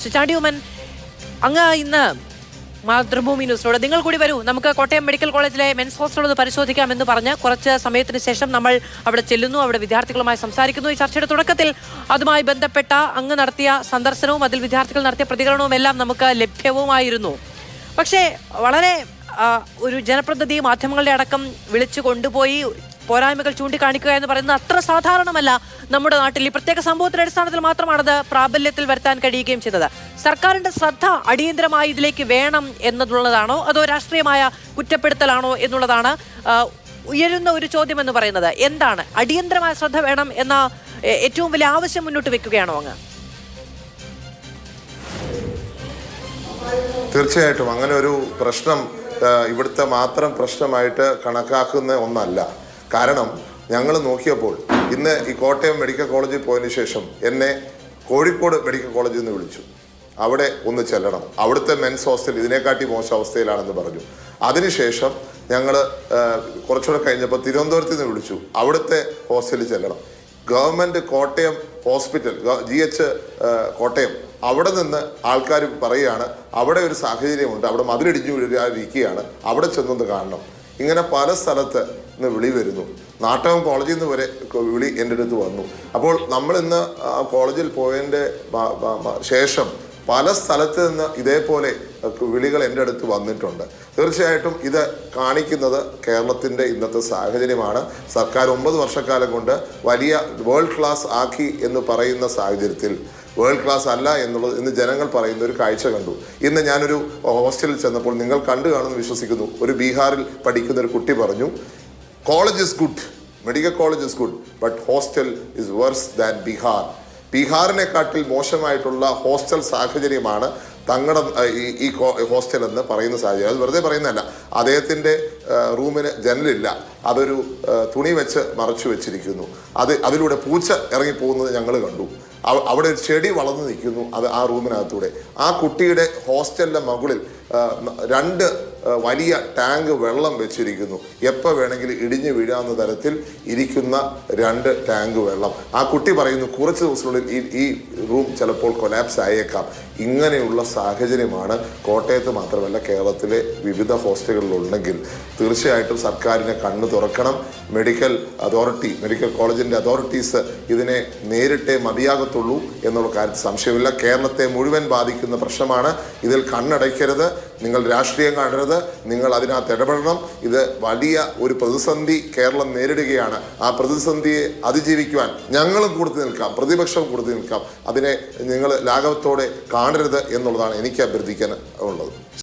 ചാണ്ടിയുമൻ അങ്ങ് ഇന്ന് മാതൃഭൂമി ന്യൂസിലൂടെ നിങ്ങൾ കൂടി വരൂ, നമുക്ക് കോട്ടയം മെഡിക്കൽ കോളേജിലെ മെൻസ് ഹോസ്റ്റൽ ഒന്ന് പരിശോധിക്കാമെന്ന് പറഞ്ഞ് കുറച്ച് സമയത്തിന് ശേഷം നമ്മൾ അവിടെ ചെല്ലുന്നു, അവിടെ വിദ്യാർത്ഥികളുമായി സംസാരിക്കുന്നു. ഈ ചർച്ചയുടെ തുടക്കത്തിൽ അതുമായി ബന്ധപ്പെട്ട അങ്ങ് നടത്തിയ സന്ദർശനവും അതിൽ വിദ്യാർത്ഥികൾ നടത്തിയ പ്രതികരണവും എല്ലാം നമുക്ക് ലഭ്യവുമായിരുന്നു. പക്ഷേ വളരെ ഒരു ജനപ്രതിനിധി മാധ്യമങ്ങളുടെ അടക്കം വിളിച്ചു കൊണ്ടുപോയി പോരായ്മകൾ ചൂണ്ടിക്കാണിക്കുക എന്ന് പറയുന്നത് അത്ര സാധാരണമല്ല നമ്മുടെ നാട്ടിൽ. ഈ പ്രത്യേക സംഭവത്തിന്റെ അടിസ്ഥാനത്തിൽ മാത്രമാണത് പ്രാബല്യത്തിൽ വരുത്താൻ കഴിയുകയും ചെയ്തത്. സർക്കാരിന്റെ ശ്രദ്ധ അടിയന്തരമായി ഇതിലേക്ക് വേണം എന്നുള്ളതാണോ അതോ രാഷ്ട്രീയമായ കുറ്റപ്പെടുത്തലാണോ എന്നുള്ളതാണ് ഉയരുന്ന ഒരു ചോദ്യം എന്ന് പറയുന്നത്. എന്താണ് അടിയന്തരമായ ശ്രദ്ധ വേണം എന്ന ഏറ്റവും വലിയ ആവശ്യം മുന്നോട്ട് വെക്കുകയാണോ അങ്ങ്? തീർച്ചയായിട്ടും അങ്ങനെ ഒരു പ്രശ്നം ഇവിടുത്തെ മാത്രം പ്രശ്നമായിട്ട് കണക്കാക്കുന്ന ഒന്നല്ല. കാരണം ഞങ്ങൾ നോക്കിയപ്പോൾ ഇന്ന് ഈ കോട്ടയം മെഡിക്കൽ കോളേജിൽ പോയതിന് ശേഷം എന്നെ കോഴിക്കോട് മെഡിക്കൽ കോളേജിൽ നിന്ന് വിളിച്ചു. അവിടെ ഒന്ന് ചെല്ലണം, അവിടുത്തെ മെൻസ് ഹോസ്റ്റൽ ഇതിനെക്കാട്ടി മോശം അവസ്ഥയിലാണെന്ന് പറഞ്ഞു. അതിനുശേഷം ഞങ്ങൾ കുറച്ചുകൂടെ കഴിഞ്ഞപ്പോൾ തിരുവനന്തപുരത്ത് നിന്ന് വിളിച്ചു, അവിടുത്തെ ഹോസ്റ്റലിൽ ചെല്ലണം. Government Kottayam hospital GH Kottayam, അവിടെ നിന്ന് ആൾക്കാർ പറയുകയാണ് അവിടെ ഒരു സാഹചര്യമുണ്ട്, അവിടെ മതിലിടിഞ്ഞു വീഴാതിരിക്കുകയാണ്, അവിടെ ചെന്നൊന്ന് കാണണം. ഇങ്ങനെ പല സ്ഥലത്ത് ഇന്ന് വിളി വരുന്നു. നാട്ടകം കോളേജിൽ നിന്ന് വരെ വിളി എൻ്റെ അടുത്ത് വന്നു. അപ്പോൾ നമ്മളിന്ന് കോളേജിൽ പോയതിൻ്റെ ശേഷം പല സ്ഥലത്ത് നിന്ന് ഇതേപോലെ വിളികൾ എൻ്റെ അടുത്ത് വന്നിട്ടുണ്ട്. തീർച്ചയായിട്ടും ഇത് കാണിക്കുന്നത് കേരളത്തിൻ്റെ ഇന്നത്തെ സാഹചര്യമാണ്. സർക്കാർ 9 വർഷക്കാലം കൊണ്ട് വലിയ വേൾഡ് ക്ലാസ് ആക്കി എന്ന് പറയുന്ന സാഹചര്യത്തിൽ വേൾഡ് ക്ലാസ് അല്ല എന്നുള്ളത് ഇന്ന് ജനങ്ങൾ പറയുന്ന ഒരു കാഴ്ച കണ്ടു. ഇന്ന് ഞാനൊരു ഹോസ്റ്റലിൽ ചെന്നപ്പോൾ നിങ്ങൾ കണ്ടു കാണുമെന്ന് വിശ്വസിക്കുന്നു. ഒരു ബീഹാറിൽ പഠിക്കുന്ന ഒരു കുട്ടി പറഞ്ഞു, college is good, medical college is good, but hostel is worse than Bihar. ബീഹാറിനെക്കാട്ടിൽ മോശമായിട്ടുള്ള ഹോസ്റ്റൽ സാഹചര്യമാണ് തങ്ങളുടെ ഈ ഹോസ്റ്റൽ എന്ന് പറയുന്ന സാഹചര്യം. അത് വെറുതെ പറയുന്നതല്ല, അദ്ദേഹത്തിൻ്റെ റൂമിന് ജനലില്ല, അതൊരു തുണി വെച്ച് മറച്ചു വെച്ചിരിക്കുന്നു. അതിലൂടെ പൂച്ച ഇറങ്ങിപ്പോകുന്നത് ഞങ്ങൾ കണ്ടു. അവിടെ ഒരു ചെടി വളർന്നു നിൽക്കുന്നു, അത് ആ റൂമിനകത്തൂടെ. ആ കുട്ടിയുടെ ഹോസ്റ്റലിൻ്റെ മുകളിൽ 2 വലിയ ടാങ്ക് വെള്ളം വെച്ചിരിക്കുന്നു. എപ്പോൾ വേണമെങ്കിലും ഇടിഞ്ഞു വീഴാവുന്ന തരത്തിൽ ഇരിക്കുന്ന 2 ടാങ്ക് വെള്ളം. ആ കുട്ടി പറയുന്നു കുറച്ച് ദിവസത്തിനുള്ളിൽ ഈ റൂം ചിലപ്പോൾ കൊലാപ്സ് ആയേക്കാം. ഇങ്ങനെയുള്ള സാഹചര്യമാണ് കോട്ടയത്ത് മാത്രമല്ല കേരളത്തിലെ വിവിധ ഹോസ്റ്റലുകളിലുണ്ടെങ്കിൽ തീർച്ചയായിട്ടും സർക്കാരിനെ കണ്ണു തുറക്കണം. മെഡിക്കൽ അതോറിറ്റി, മെഡിക്കൽ കോളേജിൻ്റെ അതോറിറ്റീസ് ഇതിനെ നേരിട്ടേ മതിയാകത്തുള്ളൂ എന്നുള്ള കാര്യത്തിൽ സംശയമില്ല. കേരളത്തെ മുഴുവൻ ബാധിക്കുന്ന പ്രശ്നമാണ്. ഇതിൽ കണ്ണടയ്ക്കരുത്, നിങ്ങൾ രാഷ്ട്രീയം കാണരുത്, നിങ്ങൾ അതിനകത്ത് ഇടപെടണം. ഇത് വലിയ ഒരു പ്രതിസന്ധി കേരളം നേരിടുകയാണ്. ആ പ്രതിസന്ധിയെ അതിജീവിക്കുവാൻ ഞങ്ങളും കൂടുതൽ നിൽക്കാം, പ്രതിപക്ഷവും കൂടുതൽ നിൽക്കാം. അതിനെ നിങ്ങൾ ലാഘവത്തോടെ കാണരുത് എന്നുള്ളതാണ് എനിക്ക് അഭ്യർത്ഥിക്കാൻ ഉള്ളത്.